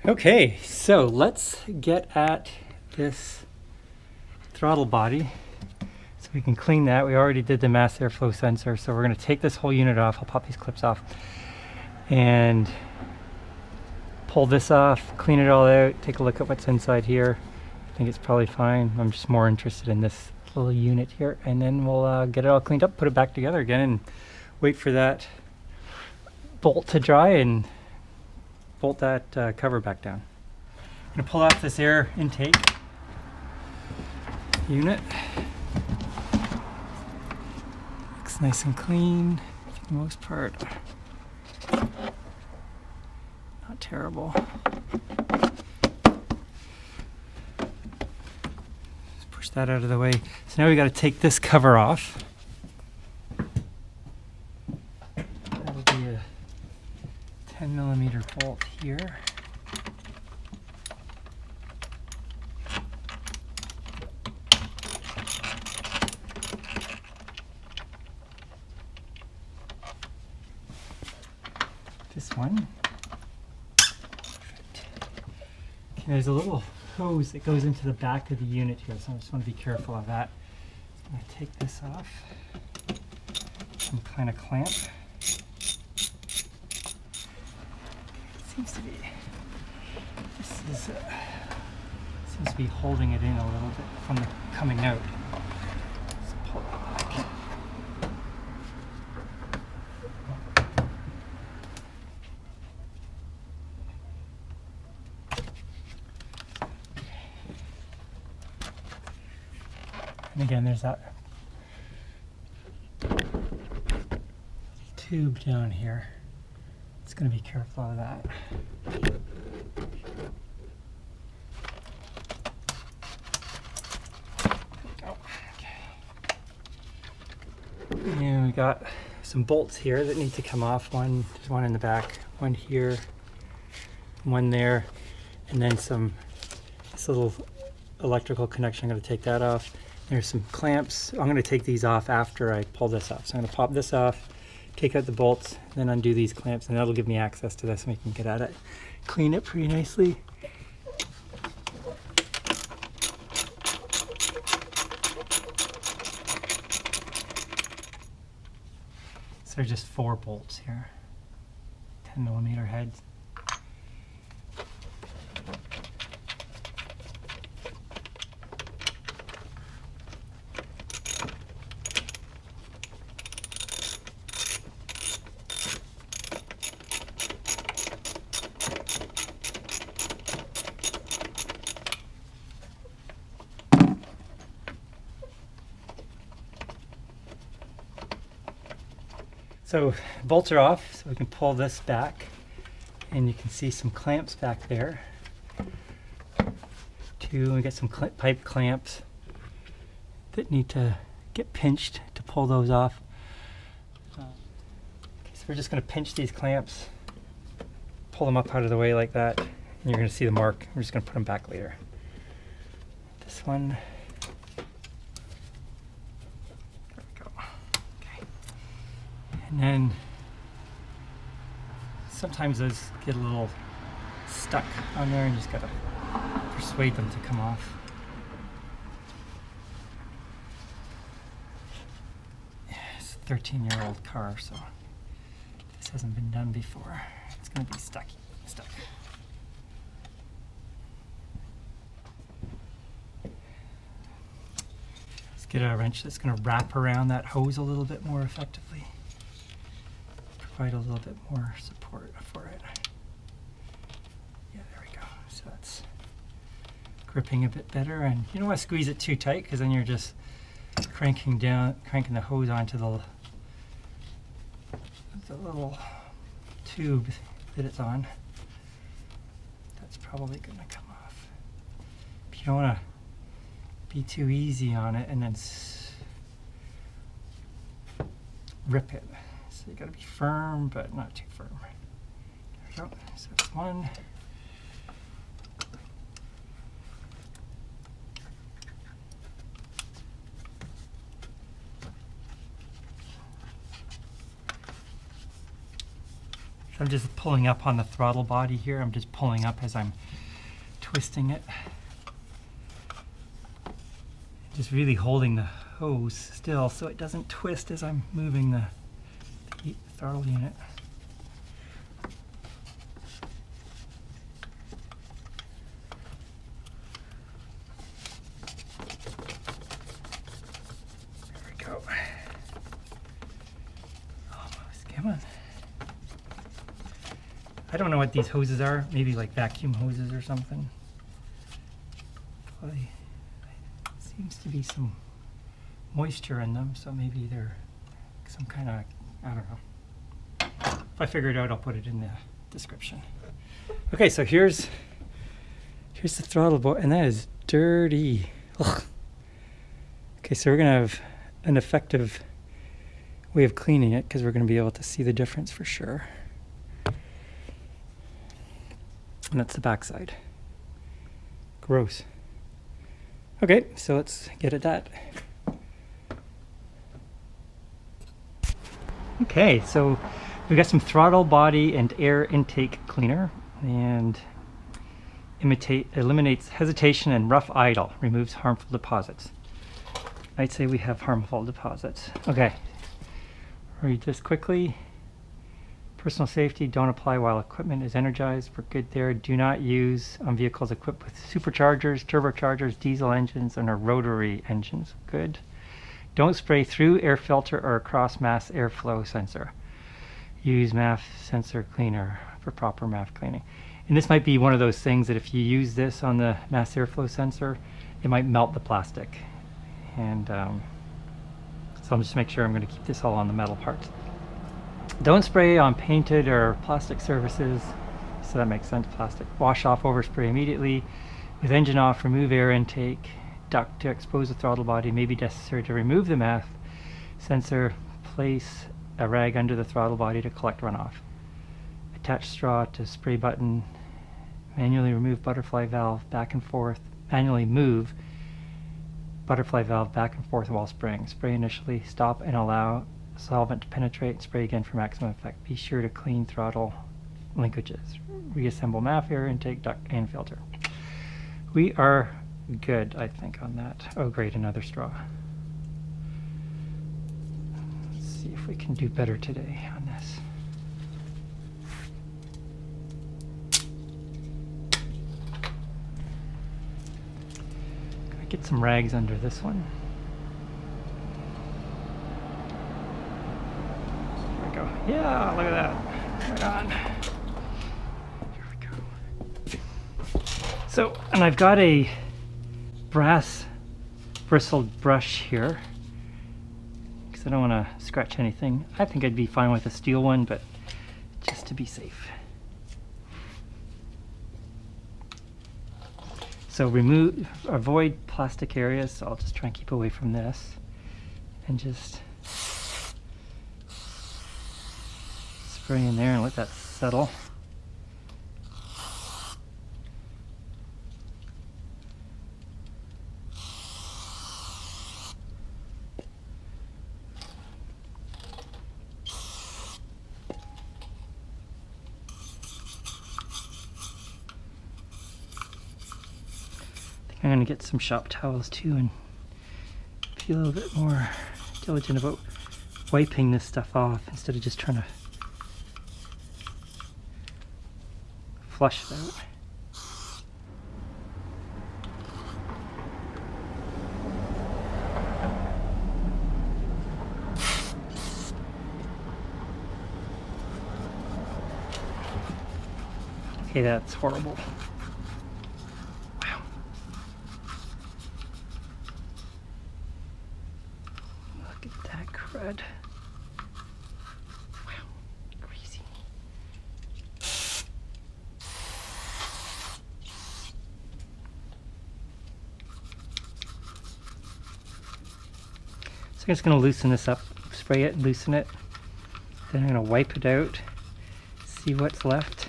Okay, so let's get at this throttle body so we can clean that. We already did the mass airflow sensor, so we're going to take this whole unit off. I'll pop these clips off and pull this off, clean it all out, take a look at what's inside here. I think it's probably fine. I'm just more interested in this little unit here, and then we'll get it all cleaned up, put it back together again, and wait for that bolt to dry and bolt that cover back down. I'm going to pull off this air intake unit. Looks nice and clean for the most part. Not terrible. Just push that out of the way. So now we got to take this cover off. That'll be a 10mm bolt here. This one. Perfect. Okay, there's a little hose that goes into the back of the unit here, so I just want to be careful of that. I'm going to take this off and kind of clamp. Seems to be, seems to be holding it in a little bit from the coming out. Let's pull it back. And again, there's that tube down here. It's going to be careful of that. And we got some bolts here that need to come off. There's one in the back, one here, one there, and then this little electrical connection. I'm going to take that off. There's some clamps. I'm going to take these off after I pull this off. So I'm going to pop this off, take out the bolts, then undo these clamps, and that'll give me access to this and we can get at it. Clean it pretty nicely. So there's just 4 bolts here, 10mm heads. So bolts are off, so we can pull this back, and you can see some clamps back there. We get some pipe clamps that need to get pinched to pull those off. Okay, so we're just going to pinch these clamps, pull them up out of the way like that, and you're going to see the mark. We're just going to put them back later. This one. And then sometimes those get a little stuck on there and you just gotta persuade them to come off. Yeah, it's a 13-year-old car, so this hasn't been done before. It's gonna be stuck. Let's get a wrench that's gonna wrap around that hose a little bit more effectively. Provide a little bit more support for it. Yeah, there we go. So that's gripping a bit better, and you don't want to squeeze it too tight because then you're just cranking the hose onto the little tube that it's on. That's probably going to come off. But you don't want to be too easy on it and then rip it. So you gotta be firm, but not too firm. There we go. So that's one. So I'm just pulling up on the throttle body here. I'm just pulling up as I'm twisting it. Just really holding the hose still so it doesn't twist as I'm moving the throttle unit. There we go. Almost, come on. I don't know what these hoses are, maybe like vacuum hoses or something. Probably seems to be some moisture in them, so maybe they're some kind of, I don't know. If I figure it out, I'll put it in the description. Okay, so here's the throttle board, and that is dirty. Ugh. Okay, so we're gonna have an effective way of cleaning it because we're gonna be able to see the difference for sure. And that's the backside. Gross. Okay, so let's get at that. Okay, so we've got some throttle body and air intake cleaner, and eliminates hesitation and rough idle, removes harmful deposits. I'd say we have harmful deposits. Okay, read this quickly. Personal safety, don't apply while equipment is energized. We're good there. Do not use on vehicles equipped with superchargers, turbochargers, diesel engines, and or rotary engines. Good. Don't spray through air filter or across mass airflow sensor. Use MAF sensor cleaner for proper MAF cleaning. And this might be one of those things that if you use this on the mass airflow sensor, it might melt the plastic. And so I'm just make sure I'm going to keep this all on the metal parts. Don't spray on painted or plastic surfaces, so that makes sense, plastic. Wash off, overspray immediately. With engine off, remove air intake. Duct to expose the throttle body. May be necessary to remove the MAF sensor. Place a rag under the throttle body to collect runoff. Attach straw to spray button. Manually remove butterfly valve back and forth. Manually move butterfly valve back and forth while spraying. Spray initially, stop and allow solvent to penetrate, spray again for maximum effect. Be sure to clean throttle linkages. Reassemble MAF, air intake, duct, and filter. We are good, I think, on that. Oh great, another straw. Let's see if we can do better today on this. Gotta get some rags under this one. Yeah, look at that. Right on. Here we go. So, and I've got a brass bristled brush here because I don't want to scratch anything. I think I'd be fine with a steel one, but just to be safe. So avoid plastic areas. So I'll just try and keep away from this and just spray in there and let that settle. I'm going to get some shop towels too and be a little bit more diligent about wiping this stuff off instead of just trying to flush it out. Okay, that's horrible. Wow. Look at that crud. Wow, greasy. So I'm just going to loosen this up, spray it, loosen it. Then I'm going to wipe it out, see what's left.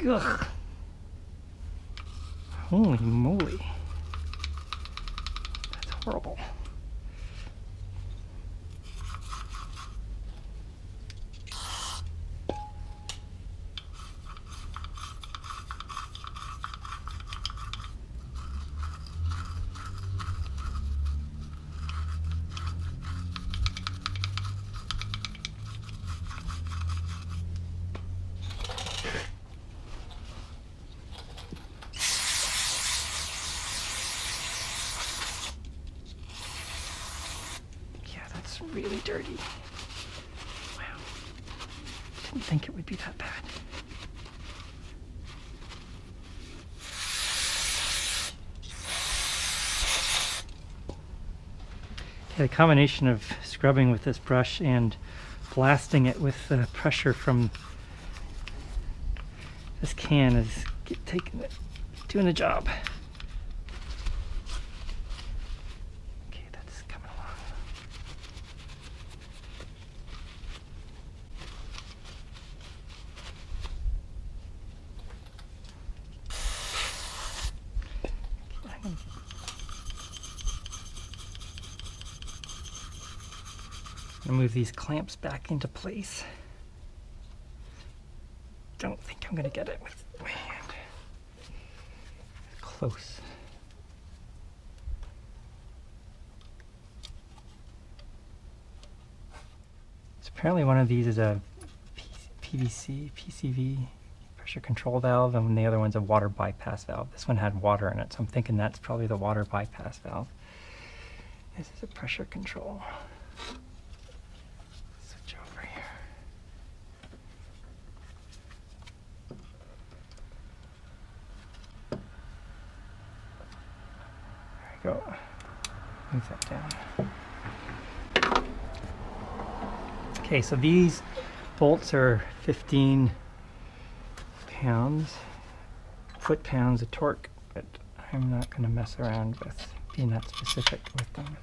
Ugh. Holy moly. That's horrible. really dirty. Wow. Didn't think it would be that bad. Okay, the combination of scrubbing with this brush and blasting it with the pressure from this can is doing the job. Okay, that's coming along. Okay, I'm gonna move these clamps back into place. Don't think I'm gonna get it with my hand. Close. So apparently one of these is a PCV, pressure control valve, and the other one's a water bypass valve. This one had water in it, so I'm thinking that's probably the water bypass valve. This is a pressure control. Switch over here. There we go. Move that down. Okay, so these bolts are 15 pounds, foot-pounds of torque, but I'm not going to mess around with being that specific with them.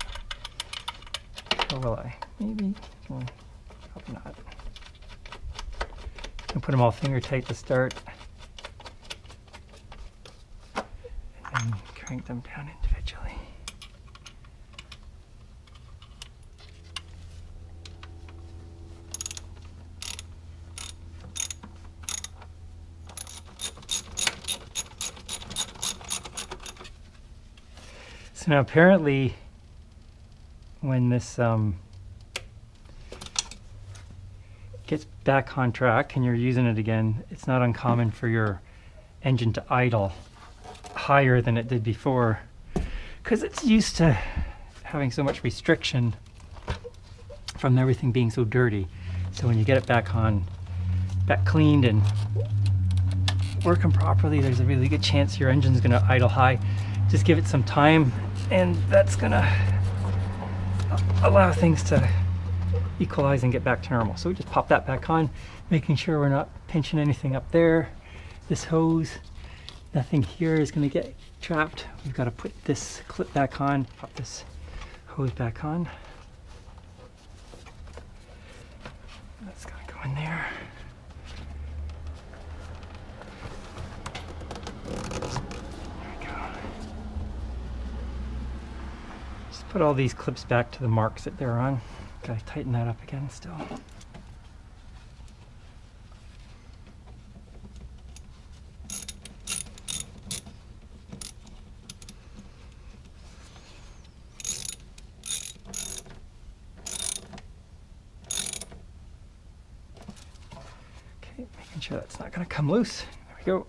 Or will I? Maybe. Well, probably not. I'll put them all finger tight to start, and then crank them down individually. So now apparently when this gets back on track and you're using it again, it's not uncommon for your engine to idle higher than it did before because it's used to having so much restriction from everything being so dirty. So when you get it back on, back cleaned and working properly, there's a really good chance your engine's going to idle high. Just give it some time, and that's going to allow things to equalize and get back to normal. So we just pop that back on, making sure we're not pinching anything up there. This hose, nothing here is going to get trapped. We've got to put this clip back on, pop this hose back on. That's going to go in there. Put all these clips back to the marks that they're on. Gotta tighten that up again still. Okay, making sure that's not gonna come loose. There we go.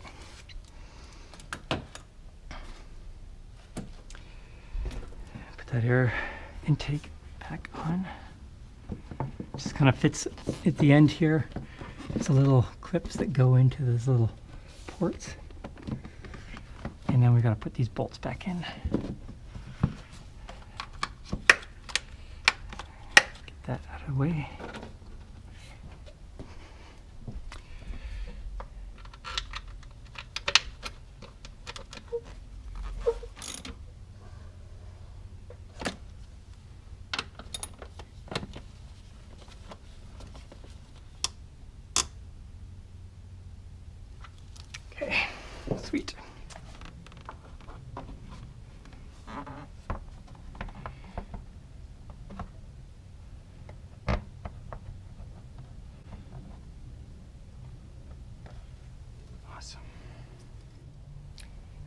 That air intake back on. Just kind of fits at the end here. There's a little clips that go into those little ports. And then we got to put these bolts back in. Get that out of the way. Sweet. Awesome.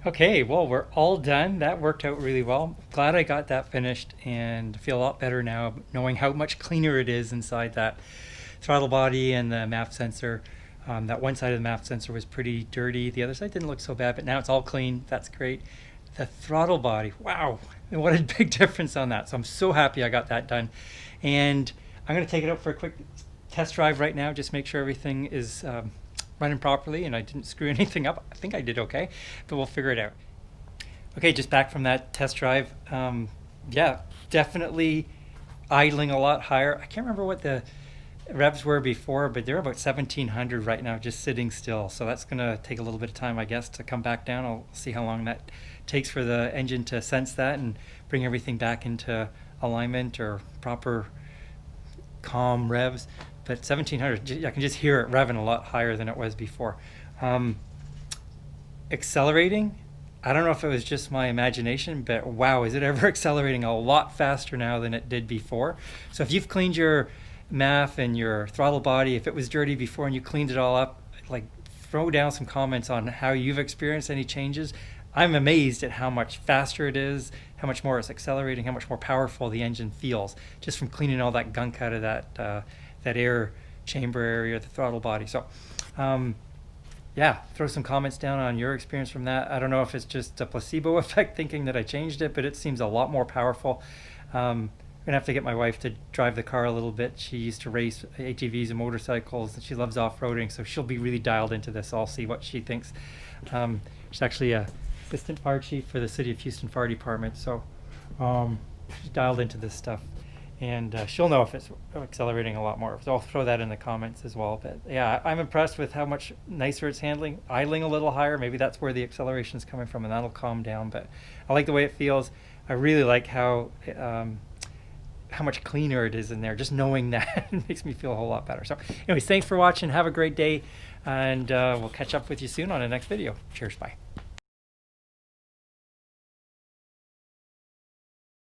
Okay, well, we're all done. That worked out really well. Glad I got that finished and feel a lot better now knowing how much cleaner it is inside that throttle body and the MAF sensor. That one side of the MAF sensor was pretty dirty. The other side didn't look so bad, but now it's all clean. That's great. The throttle body, wow, what a big difference on that. So I'm so happy I got that done. And I'm going to take it out for a quick test drive right now, just make sure everything is running properly and I didn't screw anything up. I think I did okay, but we'll figure it out. Okay, just back from that test drive. Yeah, definitely idling a lot higher. I can't remember what the revs were before, but they're about 1700 right now, just sitting still. So that's going to take a little bit of time, I guess, to come back down. I'll see how long that takes for the engine to sense that and bring everything back into alignment or proper calm revs. But 1700, I can just hear it revving a lot higher than it was before. Accelerating, I don't know if it was just my imagination, but wow, is it ever accelerating a lot faster now than it did before. So if you've cleaned your MAF and your throttle body, if it was dirty before and you cleaned it all up, like throw down some comments on how you've experienced any changes. I'm amazed at how much faster it is, how much more it's accelerating, how much more powerful the engine feels just from cleaning all that gunk out of that air chamber area, the throttle body. So yeah, throw some comments down on your experience from that. I don't know if it's just a placebo effect thinking that I changed it, but it seems a lot more powerful. I'm gonna have to get my wife to drive the car a little bit. She used to race ATVs and motorcycles and she loves off-roading, so she'll be really dialed into this. I'll see what she thinks. She's actually a assistant fire chief for the City of Houston Fire Department, so she's dialed into this stuff. And she'll know if it's accelerating a lot more. So I'll throw that in the comments as well. But yeah, I'm impressed with how much nicer it's handling. Idling a little higher, maybe that's where the acceleration is coming from, and that'll calm down. But I like the way it feels. I really like how much cleaner it is in there. Just knowing that makes me feel a whole lot better. So anyways, thanks for watching. Have a great day, and we'll catch up with you soon on the next video. Cheers, bye.